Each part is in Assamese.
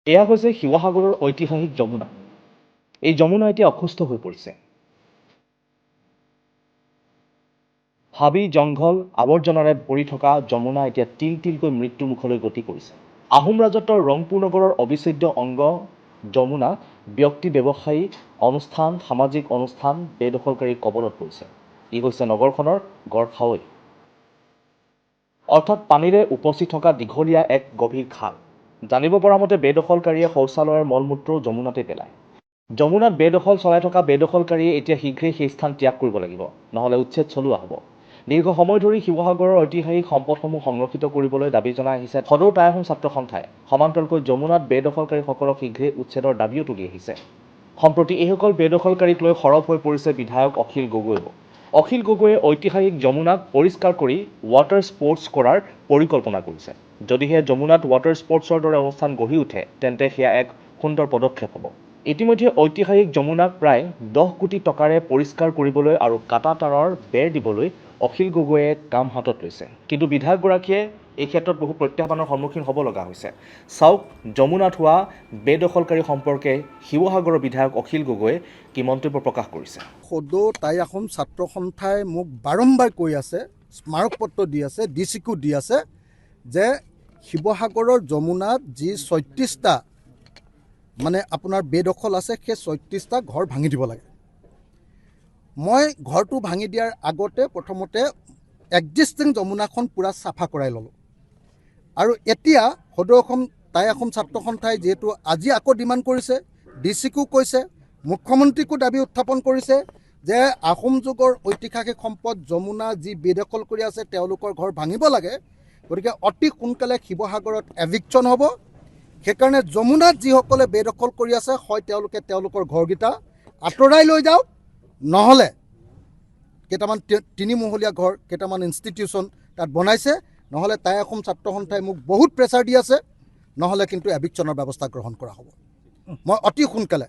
এয়া হৈছে শিৱসাগৰৰ ঐতিহাসিক যমুনা। এই যমুনা এতিয়া অসুস্থ হৈ পৰিছে। হাবি জংঘল আৱৰ্জনাৰে ভৰি থকা যমুনা এতিয়া তিল তিলকৈ মৃত্যুৰ মুখলৈ গতি কৰিছে। আহোম ৰাজত্বৰ ৰংপুৰ নগৰৰ অবিচ্ছেদ্য অংগ যমুনা ব্যক্তি ব্যৱসায়ী অনুষ্ঠান সামাজিক অনুষ্ঠান বেদখলকাৰীৰ কবলত পৰিছে। ই হৈছে নগৰখনৰ গড়খাৱৈ, অৰ্থাৎ পানীৰে উপচি থকা দীঘলীয়া এক গভীৰ খাল। জানিব পৰা মতে বেদখলকাৰীয়ে শৌচালয়ৰ মলমূত্ৰ যমুনাতে পেলায়। যমুনাত বেদখল চলাই থকা বেদখলকাৰীয়ে এতিয়া শীঘ্ৰেই সেই স্থান ত্যাগ কৰিব লাগিব, নহ'লে উচ্ছেদ চলোৱা হ'ব। দীৰ্ঘ সময় ধৰি শিৱসাগৰৰ ঐতিহাসিক সম্পদসমূহ সংৰক্ষিত কৰিবলৈ দাবী জনাই আহিছে সদৌ টাই আহোম ছাত্ৰ সন্থাই। সমান্তৰালকৈ যমুনাত বেদখলকাৰীসকলক শীঘ্ৰেই উচ্ছেদৰ দাবীও তুলি আহিছে। সম্প্ৰতি এইসকল বেদখলকাৰীক লৈ সৰব হৈ পৰিছে বিধায়ক অখিল গগৈও। অখিল গগৈয়ে ঐতিহাসিক যমুনাক পৰিষ্কাৰ কৰি ৱাটাৰ স্পৰ্টছ কৰাৰ পৰিকল্পনা কৰিছে। যদিহে যমুনাত ৱাটাৰ স্পৰ্টছৰ দৰে অনুষ্ঠান গঢ়ি উঠে, তেন্তে সেয়া এক সুন্দৰ পদক্ষেপ হ'ব। ইতিমধ্যে ঐতিহাসিক যমুনাক প্ৰায় 10 কোটি টকাৰে পৰিষ্কাৰ কৰিবলৈ আৰু কাটা তাঁৰৰ বেৰ দিবলৈ অখিল গগৈয়ে কাম হাতত লৈছে। কিন্তু বিধায়কগৰাকীয়ে এই ক্ষেত্ৰত বহু প্ৰত্যাহ্বানৰ সন্মুখীন হ'ব লগা হৈছে। চাওক যমুনাত হোৱা বেদখলকাৰী সম্পৰ্কে শিৱসাগৰৰ বিধায়ক অখিল গগৈয়ে কি মন্তব্য প্ৰকাশ কৰিছে। সদৌ টাই আহোম ছাত্ৰ সন্থাই মোক বাৰম্বাৰ কৈ আছে, স্মাৰক পত্ৰ দি আছে, ডিচিকো দি আছে যে শিৱসাগৰৰ যমুনাত যি 36টা মানে আপোনাৰ বেদখল আছে, সেই 36টা ঘৰ ভাঙি দিব লাগে। মই ঘৰটো ভাঙি দিয়াৰ আগতে প্ৰথমতে এক্সিষ্টিং যমুনাখন পূৰা চাফা কৰাই ল'লোঁ। আৰু এতিয়া সদৌ অসম টাই আহোম ছাত্ৰ সন্থাই যিহেতু আজি আকৌ ডিমাণ্ড কৰিছে, ডিচিকো কৈছে, মুখ্যমন্ত্ৰীকো দাবী উত্থাপন কৰিছে যে আহোম যুগৰ ঐতিহাসিক সম্পদ যমুনা যি বেদখল কৰি আছে তেওঁলোকৰ ঘৰ ভাঙিব লাগে। গতিকে অতি সোনকালে শিৱসাগৰত এভিকশ্যন হ'ব। সেইকাৰণে যমুনাত যিসকলে বেদখল কৰি আছে, হয় তেওঁলোকে তেওঁলোকৰ ঘৰকেইটা আঁতৰাই লৈ যাওক, নহ'লে কেইটামান তিনিমহলীয়া ঘৰ কেইটামান ইনষ্টিটিউশ্যন তাত বনাইছে, নহ'লে টাই আহোম ছাত্ৰ সন্থাই মোক বহুত প্ৰেছাৰ দি আছে, নহ'লে কিন্তু এভিকশ্যনৰ ব্যৱস্থা গ্ৰহণ কৰা হ'ব। মই অতি সোনকালে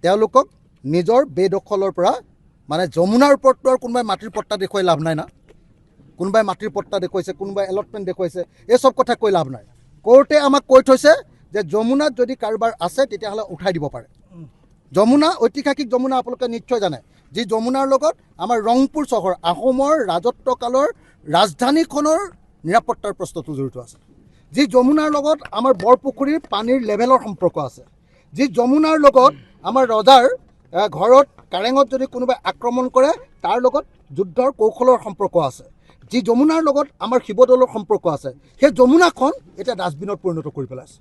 তেওঁলোকক নিজৰ বেদখলৰ পৰা মানে যমুনাৰ ওপৰততো আৰু কোনোবাই মাটিৰ পট্টা দেখুৱাই লাভ নাই না। কোনোবাই মাটিৰ পট্টা দেখুৱাইছে, কোনোবাই এলটমেণ্ট দেখুৱাইছে, এই চব কথা কৈ লাভ নাই। কোৰ্টে আমাক কৈ থৈছে যে যমুনাত যদি কাৰোবাৰ আছে তেতিয়াহ'লে উঠাই দিব পাৰে। যমুনা ঐতিহাসিক যমুনা আপোনালোকে নিশ্চয় জানে, যি যমুনাৰ লগত আমাৰ ৰংপুৰ চহৰ আহোমৰ ৰাজত্বকালৰ ৰাজধানীখনৰ নিৰাপত্তাৰ প্ৰশ্নটো জড়িত আছে। যি যমুনাৰ লগত আমাৰ বৰপুখুৰীৰ পানীৰ লেভেলৰ সম্পৰ্ক আছে। যি যমুনাৰ লগত আমাৰ ৰজাৰ ঘৰত কাৰেঙত যদি কোনোবাই আক্ৰমণ কৰে তাৰ লগত যুদ্ধৰ কৌশলৰ সম্পৰ্ক আছে। যি যমুনাৰ লগত আমাৰ শিৱদৌলৰ সম্পৰ্ক আছে, সেই যমুনাখন এতিয়া ডাষ্টবিনত পৰিণত কৰি পেলাইছে।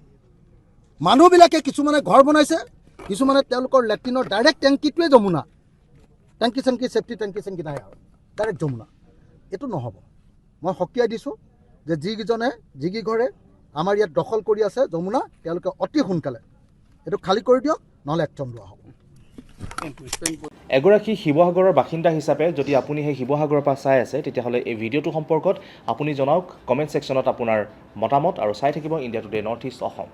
মানুহবিলাকে কিছুমানে ঘৰ বনাইছে, কিছুমানে তেওঁলোকৰ লেট্ৰিনৰ ডাইৰেক্ট টেংকিটোৱে যমুনা, টেংকি চেংকি ছেফটি টেংকি চেংকি নাই আৰু ডাইৰেক্ট যমুনা। এইটো নহ'ব। মই সকীয়াই দিছোঁ যে যিকেইঘৰে আমাৰ ইয়াত দখল কৰি আছে যমুনা, তেওঁলোকে অতি সোনকালে এইটো খালী কৰি দিয়ক, নহ'লে একশ্যন লোৱা হ'ব। এগৰাকী শিৱসাগৰৰ বাসিন্দা হিচাপে যদি আপুনি সেই শিৱসাগৰৰ পৰা চাই আছে, তেতিয়াহ'লে এই ভিডিঅ'টো সম্পৰ্কত আপুনি জনাওক কমেণ্ট ছেকশ্যনত আপোনাৰ মতামত, আৰু চাই থাকিব India today north east Assam.